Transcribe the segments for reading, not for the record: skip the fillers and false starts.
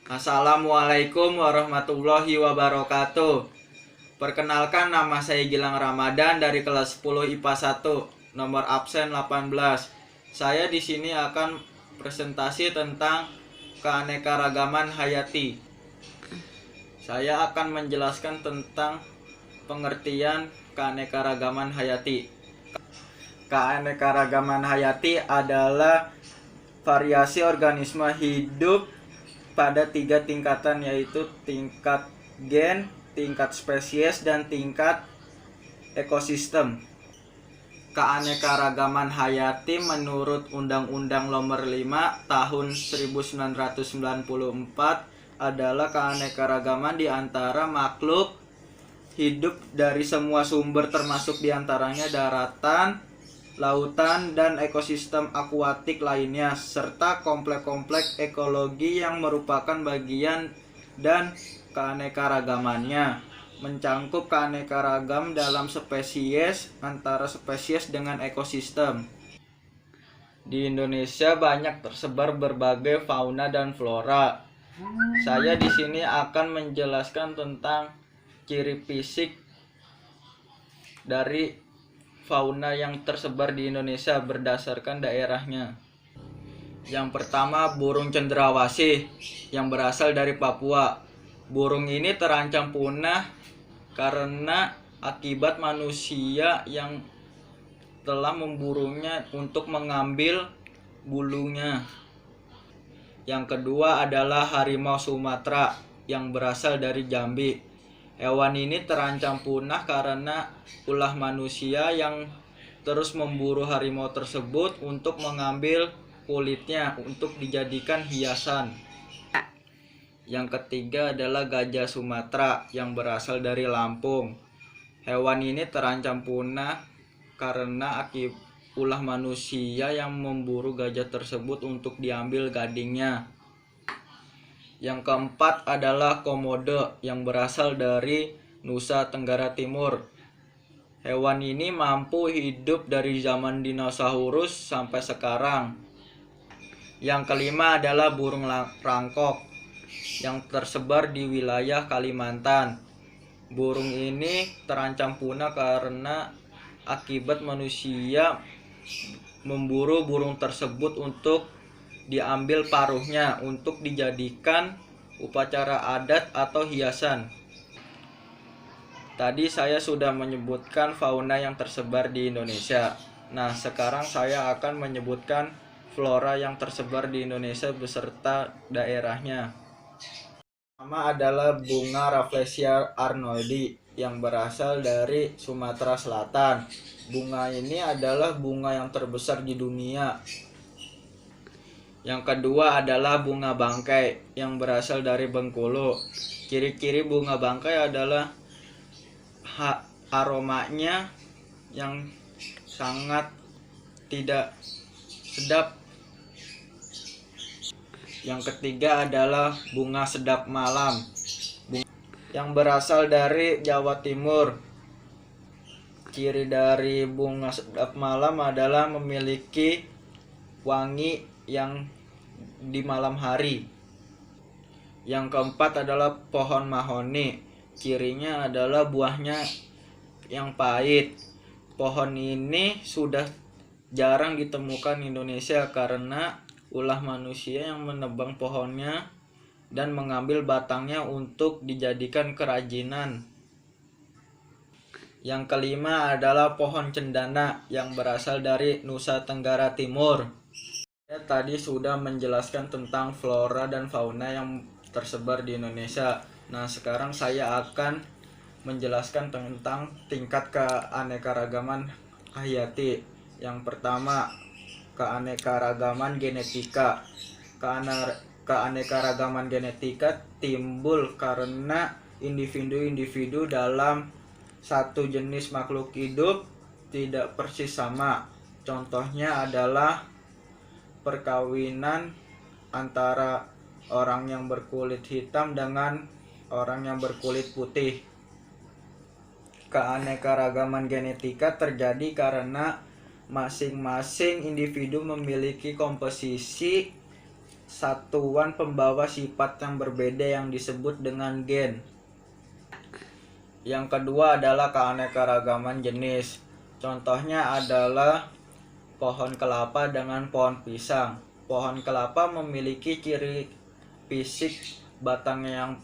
Assalamualaikum warahmatullahi wabarakatuh. Perkenalkan, nama saya Gilang Ramadan dari kelas 10 IPA 1, nomor absen 18. Saya di sini akan presentasi tentang keanekaragaman hayati. Saya akan menjelaskan tentang pengertian keanekaragaman hayati. Keanekaragaman hayati adalah variasi organisme hidup pada 3 tingkatan, yaitu tingkat gen, tingkat spesies, dan tingkat ekosistem. Keanekaragaman hayati menurut Undang-Undang Nomor 5 Tahun 1994 adalah keanekaragaman di antara makhluk hidup dari semua sumber, termasuk diantaranya daratan, lautan, dan ekosistem akuatik lainnya, serta kompleks-kompleks ekologi yang merupakan bagian dan keanekaragamannya mencangkup keanekaragam dalam spesies, antara spesies dengan ekosistem. Di Indonesia banyak tersebar berbagai fauna dan flora. Saya di sini akan menjelaskan tentang ciri fisik dari fauna yang tersebar di Indonesia berdasarkan daerahnya. Yang pertama, burung cendrawasih yang berasal dari Papua. Burung ini terancam punah karena akibat manusia yang telah memburunya untuk mengambil bulunya. Yang kedua adalah harimau Sumatera yang berasal dari Jambi. Hewan ini terancam punah karena ulah manusia yang terus memburu harimau tersebut untuk mengambil kulitnya untuk dijadikan hiasan. Yang ketiga adalah gajah Sumatera yang berasal dari Lampung. Hewan ini terancam punah karena akibat ulah manusia yang memburu gajah tersebut untuk diambil gadingnya. Yang keempat adalah komodo yang berasal dari Nusa Tenggara Timur. Hewan ini mampu hidup dari zaman dinosaurus sampai sekarang. Yang kelima adalah burung rangkok yang tersebar di wilayah Kalimantan. Burung ini terancam punah karena akibat manusia memburu burung tersebut untuk diambil paruhnya untuk dijadikan upacara adat atau hiasan. Tadi saya sudah menyebutkan fauna yang tersebar di Indonesia. Nah, sekarang saya akan menyebutkan flora yang tersebar di Indonesia beserta daerahnya. Pertama adalah bunga Rafflesia arnoldi yang berasal dari Sumatera Selatan. Bunga ini adalah bunga yang terbesar di dunia. Yang kedua adalah bunga bangkai yang berasal dari Bengkulu. Ciri-ciri bunga bangkai adalah aromanya yang sangat tidak sedap. Yang ketiga adalah bunga sedap malam yang berasal dari Jawa Timur. Ciri dari bunga sedap malam adalah memiliki wangi yang di malam hari. Yang keempat adalah pohon mahoni. Cirinya adalah buahnya yang pahit. Pohon ini sudah jarang ditemukan di Indonesia karena ulah manusia yang menebang pohonnya dan mengambil batangnya untuk dijadikan kerajinan. Yang kelima adalah pohon cendana yang berasal dari Nusa Tenggara Timur. Saya tadi sudah menjelaskan tentang flora dan fauna yang tersebar di Indonesia. Nah, sekarang saya akan menjelaskan tentang tingkat keanekaragaman hayati. Yang pertama, keanekaragaman genetika. Keanekaragaman genetika timbul karena individu-individu dalam satu jenis makhluk hidup tidak persis sama. Contohnya adalah perkawinan antara orang yang berkulit hitam dengan orang yang berkulit putih. Keanekaragaman genetika terjadi karena masing-masing individu memiliki komposisi satuan pembawa sifat yang berbeda yang disebut dengan gen. Yang kedua adalah keanekaragaman jenis. Contohnya adalah pohon kelapa dengan pohon pisang. Pohon kelapa memiliki ciri fisik batangnya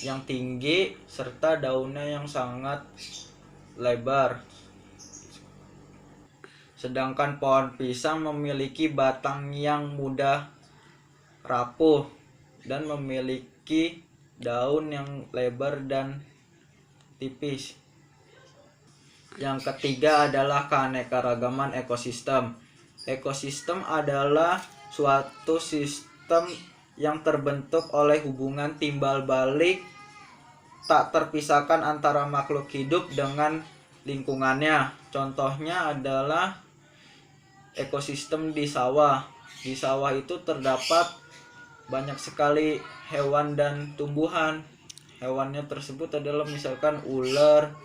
yang tinggi serta daunnya yang sangat lebar. Sedangkan pohon pisang memiliki batang yang mudah rapuh dan memiliki daun yang lebar dan tipis. Yang ketiga adalah keanekaragaman ekosistem. Ekosistem adalah suatu sistem yang terbentuk oleh hubungan timbal balik tak terpisahkan antara makhluk hidup dengan lingkungannya. Contohnya adalah ekosistem di sawah. Di sawah itu terdapat banyak sekali hewan dan tumbuhan. Hewannya tersebut adalah misalkan ular,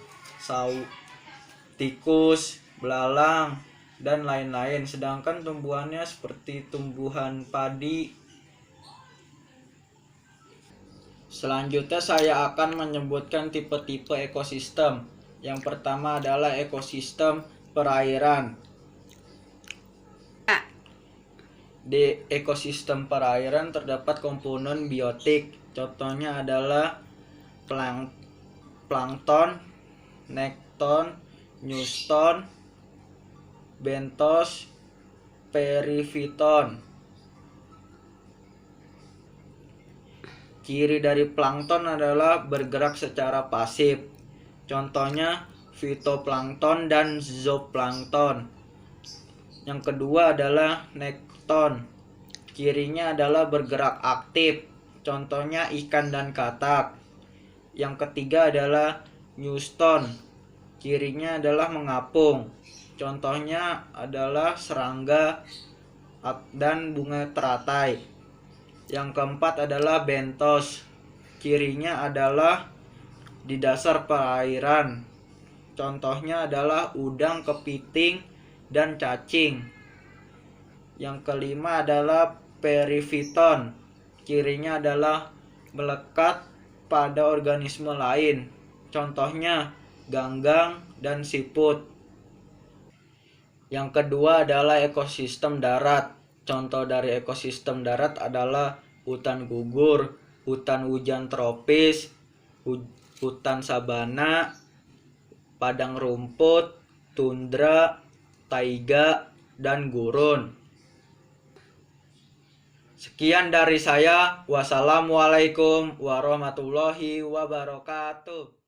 tikus, belalang, dan lain-lain. Sedangkan tumbuhannya seperti tumbuhan padi. Selanjutnya saya akan menyebutkan tipe-tipe ekosistem. Yang pertama adalah ekosistem perairan. Di ekosistem perairan terdapat komponen biotik. Contohnya adalah plankton, nekton, newton, bentos, perifiton. Ciri dari plankton adalah bergerak secara pasif. Contohnya fitoplankton dan zooplankton. Yang kedua adalah nekton. Cirinya adalah bergerak aktif. Contohnya ikan dan katak. Yang ketiga adalah newton. Cirinya adalah mengapung. Contohnya adalah serangga dan bunga teratai. Yang keempat adalah bentos. Cirinya adalah di dasar perairan. Contohnya adalah udang, kepiting, dan cacing. Yang kelima adalah perifiton. Cirinya adalah melekat pada organisme lain. Contohnya ganggang dan siput. Yang kedua adalah ekosistem darat. Contoh dari ekosistem darat adalah hutan gugur, hutan hujan tropis, hutan sabana, padang rumput, tundra, taiga, dan gurun. Sekian dari saya. Wassalamualaikum warahmatullahi wabarakatuh.